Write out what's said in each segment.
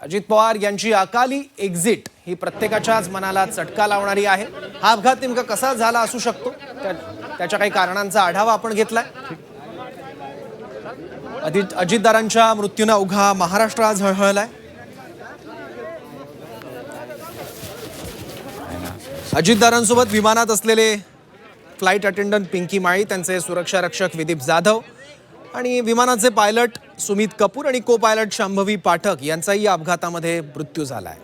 अजित पवार यांची अकाली एक्झिट ही प्रत्येकाच्याच मनाला चटका लावणारी आहे। हा अपघात नेमका कसा झाला असू शकतो त्याच्या काही कारणांचा आढावा आपण घेतलाय। अजितदारांच्या मृत्यूने अवघा महाराष्ट्र आज हळहळलाय। अजितदारांसोबत विमानात असलेले फ्लाइट अटेंडंट पिंकी माळी, त्यांचे सुरक्षा रक्षक विदीप जाधव आणि विमानाचे पायलट सुमित कपूर आणि को पायलट शांभवी पाठक यांचाही या अपघातामध्ये मृत्यू झालाय।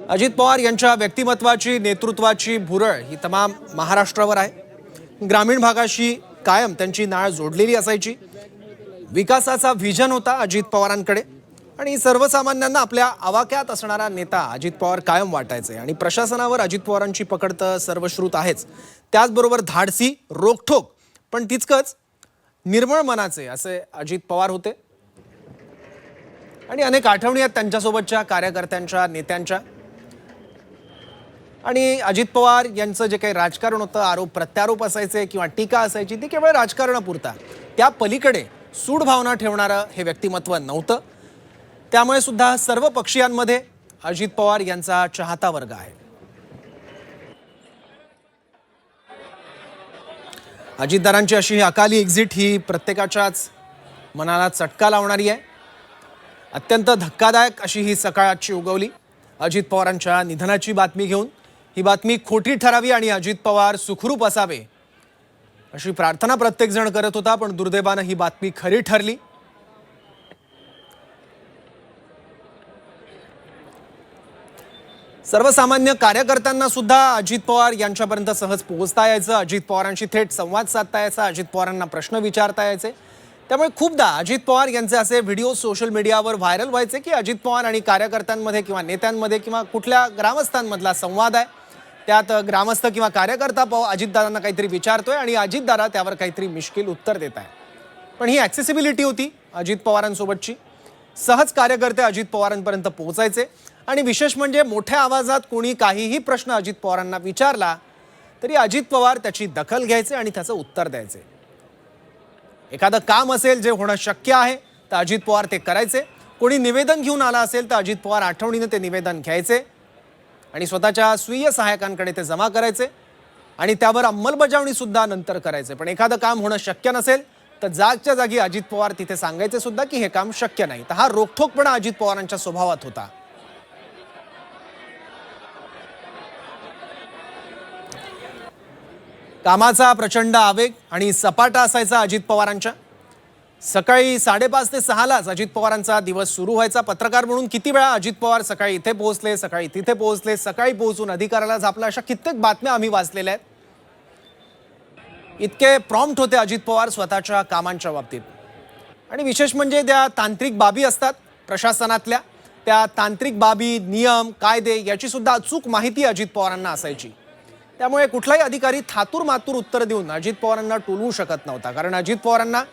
अजित पवार यांच्या व्यक्तिमत्वाची, नेतृत्वाची भुरळ ही तमाम महाराष्ट्रावर आहे। ग्रामीण भागाशी कायम त्यांची नाळ जोडलेली असायची। विकासाचा व्हिजन होता अजित पवारांकडे आणि सर्वसामान्यांना आपल्या आवाक्यात असणारा नेता अजित पवार कायम वाटायचे आणि प्रशासनावर अजित पवारांची पकड तर सर्वश्रुत आहेच। त्याचबरोबर धाडसी, रोखठोक पण तितकंच निर्मळ मनाचे असे अजित पवार होते आणि अनेक आठवणी आहेत त्यांच्यासोबतच्या, कार्यकर्त्यांच्या, नेत्यांच्या। आणि अजित पवार यांचं जे काही राजकारण होतं, आरोप प्रत्यारोप असायचे किंवा टीका असायची, ती केवळ राजकारणापुरता, त्या पलीकडे सूड भावना ठेवणारं हे व्यक्तिमत्व नव्हतं। त्यामुळे सुद्धा सर्व पक्षीयांमध्ये अजित पवार यांचा चाहता वर्ग आहे। अजितदारांची अशी अकाली एक्झिट ही प्रत्येकाच्याच मनाला चटका लावणारी आहे। अत्यंत धक्कादायक अशी ही सकाळ आजची उगवली अजित पवारांच्या निधनाची बातमी घेऊन। ही बातमी खोटी ठरावी आणि अजित पवार सुखरूप असावे अशी प्रार्थना प्रत्येक जण करत होता, पण दुर्दैवाने ही बातमी खरी ठरली। सर्वसामान्य कार्यकर्त्यांना सुद्धा अजित पवार यांच्यापर्यंत सहज पोहोचता यायचं, अजित पवारांशी थेट संवाद साधता यायचा, अजित पवारांना प्रश्न विचारता यायचे। त्यामुळे खूपदा अजित पवार यांचे असे व्हिडिओ सोशल मीडियावर व्हायरल व्हायचे की अजित पवार आणि कार्यकर्त्यांमध्ये किंवा नेत्यांमध्ये किंवा कुठल्या ग्रामस्थांमधला संवाद आहे, त्यात ग्रामस्थ किंवा कार्यकर्ता अजितदारांना काहीतरी विचारतोय आणि अजितदारा त्यावर काहीतरी मिश्किल उत्तर देत आहे। पण ही ॲक्सेसिबिलिटी होती अजित पवारांसोबतची। सहज कार्यकर्ते अजित पवारांपर्यंत पोहोचायचे आणि विशेष म्हणजे मोठ्या आवाजात कोणी काहीही प्रश्न अजित पवारांना विचारला तरी अजित पवार त्याची दखल घ्यायचे आणि त्याचं उत्तर द्यायचे। एखादं काम असेल जे होणं शक्य आहे तर अजित पवार ते करायचे। कोणी निवेदन घेऊन आला असेल तर अजित पवार आठवणीने ते निवेदन घ्यायचे आणि स्वतःच्या स्वीय सहायकांकडे ते जमा करायचे आणि त्यावर अंमलबजावणी सुद्धा नंतर करायचे। पण एखादं काम होणं शक्य नसेल तर जागच्या जागी अजित पवार तिथे सांगायचे सुद्धा की हे काम शक्य नाही। तर हा रोखठोकपणा अजित पवारांच्या स्वभावात होता। कामाचा प्रचंड आवेग आणि सपाटा असायचा अजित पवारांच्या। सकाळी 5:30 ते 6लाच अजित पवारांचा दिवस सुरू व्हायचा। पत्रकार म्हणून किती वेळा अजित पवार सकाळी इथे पोहोचले, सकाळी तिथे पोहोचले, सकाळी पोहोचून अधिकाऱ्याला झापला, अशा कित्येक बातम्या आम्ही वाचलेल्या आहेत। इतके प्रॉम्प्ट होते अजित पवार स्वतःच्या कामांच्या बाबतीत। आणि विशेष म्हणजे त्या तांत्रिक बाबी असतात प्रशासनातल्या, त्या तांत्रिक बाबी, नियम, कायदे याची सुद्धा अचूक माहिती अजित पवारांना असायची। त्यामुळे कुठलाही अधिकारी थातूर मातूर उत्तर देऊन अजित पवारांना टोलवू शकत नव्हता, कारण अजित पवारांना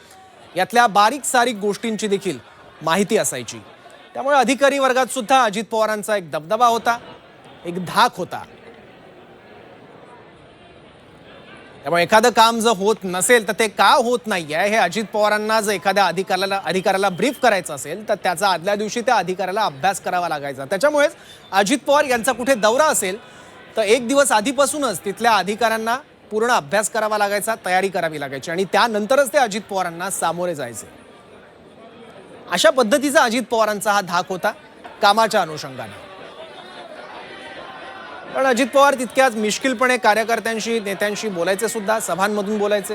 यातल्या बारीक सारीक गोष्टींची देखील माहिती असायची। त्यामुळे अधिकारी वर्गात सुद्धा अजित पवारांचा एक दबदबा होता, एक धाक होता। त्यामुळे एखादं काम जर होत नसेल तर ते का होत नाहीये हे अजित पवारांना जर एखाद्या अधिकाऱ्याला ब्रीफ करायचं असेल तर त्याचा आदल्या दिवशी त्या अधिकाऱ्याला अभ्यास करावा लागायचा। त्याच्यामुळेच अजित पवार यांचा कुठे दौरा असेल तर एक दिवस आधीपासूनच तिथल्या अधिकाऱ्यांना पूर्ण अभ्यास करावा लागायचा, तयारी करावी लागायची आणि त्यानंतरच ते अजित पवारांना सामोरे जायचे। अशा पद्धतीचा अजित पवारांचा हा धाक होता कामाच्या अनुषंगाने। पण अजित पवार तितक्याच मिश्किलपणे कार्यकर्त्यांशी, नेत्यांशी बोलायचे सुद्धा, सभांमधून बोलायचे।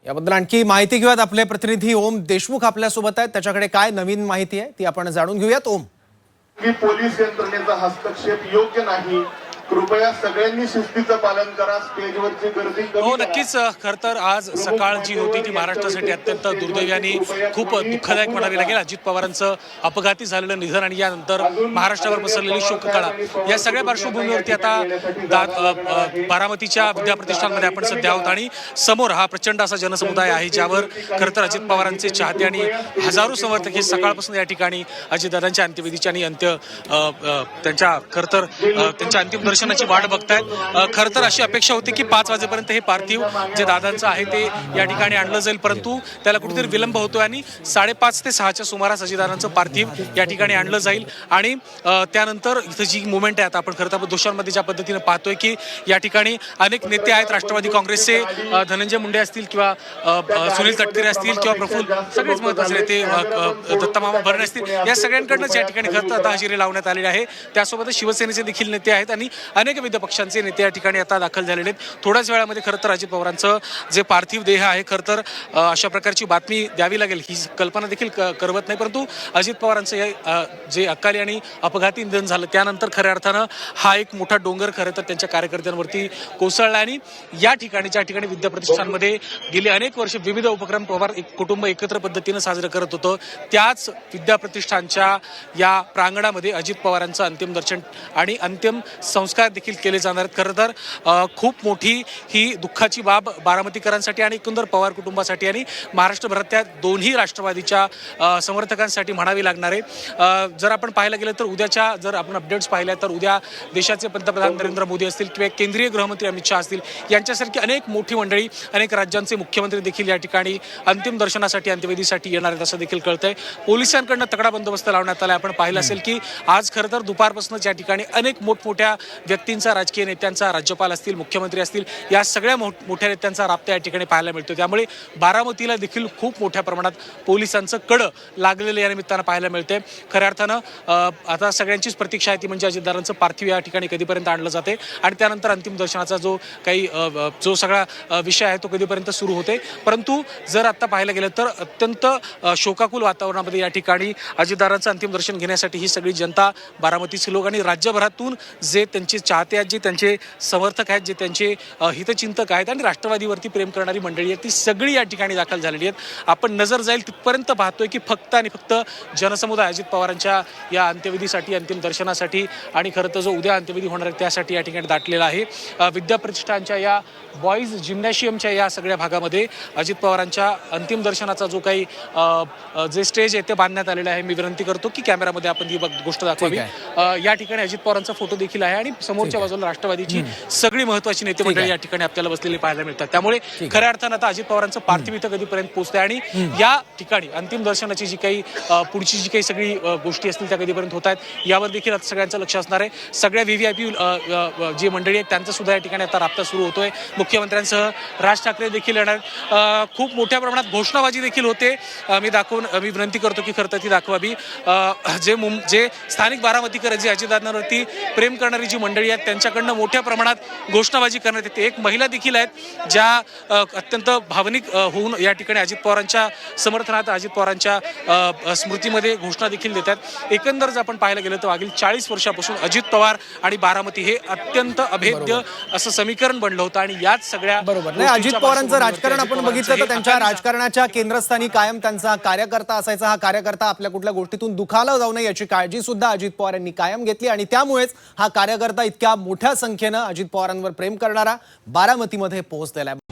याबद्दल आणखी माहिती घेऊयात। आपले प्रतिनिधी ओम देशमुख आपल्यासोबत आहेत, त्याच्याकडे काय नवीन माहिती आहे ती आपण जाणून घेऊयात। ओम, की पोलीस यंत्रणेचा हस्तक्षेप योग्य नाही, कृपया सगळ्यांनी शिस्तीचं पालन करा, स्टेजवरची गर्दी कमी हो करा। नक्कीच। खर तर आज सकाळ जी होती ती महाराष्ट्रासाठी अत्यंत दुर्दैवी आणि खूप दुःखदायक म्हणावी लागेल। अजित पवारांचं अपघाती झालेलं निधन आणि यानंतर महाराष्ट्रावर पसरलेली शोककळा, या सगळ्या पार्श्वभूमीवरती आता बारामतीच्या विद्याप्रतिष्ठानमध्ये आपण सध्या आहोत आणि समोर हा प्रचंड असा जनसमुदाय आहे ज्यावर खर तर अजित पवारांचे चाहते आणि हजारो समर्थक हे सकाळपासून या ठिकाणी अजितदादांच्या अंत्यविधीच्या आणि त्यांच्या खर तर त्यांच्या अंतिम दर्शनाची वाट बघतायत. खरं तर अशी अपेक्षा होती की 5 वाजेपर्यंत हे पार्थिव जे दादांचं आहे ते या ठिकाणी आणलं जाईल, परंतु त्याला कुठेतरी विलंब होतोय आणि 5:30 ते 6च्या सुमारास अजितदादांचं पार्थिव या ठिकाणी आणलं जाईल. आणि त्यानंतर इथं जी मुवमेंट आहे, आता आपण खरं तर दोषांमध्ये ज्या पद्धतीने पाहतोय की या ठिकाणी अनेक नेते आहेत. राष्ट्रवादी काँग्रेसचे धनंजय मुंडे असतील किंवा सुनील तटकरे असतील किंवा प्रफुल्ल, सगळेच महत्त्वाचे नेते, दत्तमामा भरणे असतील, या सगळ्यांकडनंच या ठिकाणी खरं तर आता हजेरी लावण्यात आलेली आहे. त्यासोबतच शिवसेनेचे देखील नेते आहेत आणि अनेक विविध पक्षांचे नेते या ठिकाणी आता दाखल झालेले आहेत. थोड्याच वेळामध्ये खरं तर अजित पवारांचं जे पार्थिव देह आहे, खरं तर अशा प्रकारची बातमी द्यावी लागेल ही कल्पना देखील करवत नाही, परंतु अजित पवारांचं जे अकाली आणि अपघाती निधन झालं त्यानंतर खऱ्या अर्थानं हा एक मोठा डोंगर खरं तर त्यांच्या कार्यकर्त्यांवरती कोसळला. आणि या ठिकाणी ज्या ठिकाणी विद्याप्रतिष्ठानमध्ये गेली अनेक वर्ष विविध उपक्रम पवार कुटुंब एकत्र पद्धतीनं साजरं करत होतं, त्याच विद्याप्रतिष्ठानच्या या प्रांगणामध्ये अजित पवारांचं अंतिम दर्शन आणि अंतिम संस्कार देखील केले जाणार आहेत. खरं तर खूप मोठी ही दुःखाची बाब बारामतीकरांसाठी आणि एकंदर पवार कुटुंबासाठी आणि महाराष्ट्रभरातल्या दोन्ही राष्ट्रवादीच्या समर्थकांसाठी म्हणावी लागणार आहे. जर आपण पाहायला गेलं तर उद्याच्या जर आपण अपडेट्स पाहिल्या तर उद्या देशाचे पंतप्रधान नरेंद्र मोदी असतील किंवा केंद्रीय गृहमंत्री अमित शहा असतील, यांच्यासारखी अनेक मोठी मंडळी, अनेक राज्यांचे मुख्यमंत्री देखील या ठिकाणी अंतिम दर्शनासाठी अंत्यविधीसाठी येणार आहेत असं देखील कळतंय. पोलिसांकडनं तगडा बंदोबस्त लावण्यात आला. आपण पाहिलं असेल की आज खरं तर दुपारपासूनच या ठिकाणी अनेक मोठमोठ्या व्यक्तींचा, राजकीय नेत्यांचा, राज्यपाल असतील, मुख्यमंत्री असतील, या सगळ्या मोठ्या नेत्यांचा राबता या ठिकाणी पाहायला मिळतो. त्यामुळे बारामतीला देखील खूप मोठ्या प्रमाणात पोलिसांचं कडं लागलेलं या निमित्तानं पाहायला मिळते. खऱ्या अर्थानं आता सगळ्यांचीच प्रतीक्षा आहे ती म्हणजे अजितदादांचं पार्थिव या ठिकाणी कधीपर्यंत आणलं जाते आणि त्यानंतर अंतिम दर्शनाचा जो सगळा विषय आहे तो कधीपर्यंत सुरू होते. परंतु जर आता पाहायला गेलं तर अत्यंत शोकाकुल वातावरणामध्ये या ठिकाणी अजितदादांचं अंतिम दर्शन घेण्यासाठी ही सगळी जनता, बारामतीचे लोक आणि राज्यभरातून जे त्यांचे चाहते आहेत, जे त्यांचे समर्थक आहेत, जे त्यांचे हितचिंतक आहेत आणि राष्ट्रवादीवरती प्रेम करणारी मंडळी आहेत, ती सगळी या ठिकाणी दाखल झालेली आहेत. आपण नजर जाईल तिथपर्यंत पाहतोय की फक्त आणि फक्त जनसमुदाय अजित पवारांच्या या अंत्यविधीसाठी, अंतिम दर्शनासाठी आणि खरं तर जो उद्या अंत्यविधी होणार आहे त्यासाठी या ठिकाणी दाटलेला आहे. विद्याप्रतिष्ठानच्या या बॉईज जिम्नॅशियमच्या या सगळ्या भागामध्ये अजित पवारांच्या अंतिम दर्शनाचा जो काही जे स्टेज आहे ते बांधण्यात आलेलं आहे. मी विनंती करतो की कॅमेरामध्ये आपण ही गोष्ट दाखवावी. या ठिकाणी अजित पवारांचा फोटो देखील आहे आणि समोरच्या बाजूला राष्ट्रवादीची सगळी महत्वाची नेते मंडळी या ठिकाणी आपल्याला बसलेली पाहायला मिळतात. त्यामुळे खऱ्या अर्थानं आता अजित पवारांचं पार्थिव इथं कधीपर्यंत पोहोचतंय आणि या ठिकाणी अंतिम दर्शनाची जी काही पुढची जी काही सगळी गोष्टी असतील त्या कधीपर्यंत होत आहेत यावर देखील आता सगळ्यांचं लक्ष असणार आहे. सगळ्या व्हीव्हीआयपी जी मंडळी आहेत त्यांचा सुद्धा या ठिकाणी आता राबता सुरू होतोय. मुख्यमंत्र्यांसह राज ठाकरे देखील येणार. खूप मोठ्या प्रमाणात घोषणाबाजी देखील होते. मी विनंती करतो की खरं तर ती दाखवावी. जे स्थानिक बारामतीकर जे अजितदादांवरती प्रेम करणारी जी मंडळी आहेत त्यांच्याकडनं मोठ्या प्रमाणात घोषणाबाजी करण्यात येते. एक महिला देखील आहेत ज्या अत्यंत भावनिक होऊन या ठिकाणी अजित पवारांच्या समर्थनात, अजित पवारांच्या स्मृतीमध्ये घोषणा देखील देतात. एकंदर जर आपण पाहायला गेलं तर मागील 40 वर्षापासून अजित पवार आणि बारामती हे अत्यंत अभेद्य असं समीकरण बनलं होतं आणि याच सगळ्या बरोबर नाही. अजित पवारांचं राजकारण आपण बघितलं तर त्यांच्या राजकारणाच्या केंद्रस्थानी कायम त्यांचा कार्यकर्ता असायचा. हा कार्यकर्ता आपल्या कुठल्या गोष्टीतून दुखावला जाऊ नये याची काळजी सुद्धा अजित पवार यांनी कायम घेतली आणि त्यामुळेच हा कार्यकर्ता इतक्या मोठ्या संख्येनं अजित पवारांवर प्रेम करणारा बारामतीमध्ये पोहोचलेला आहे.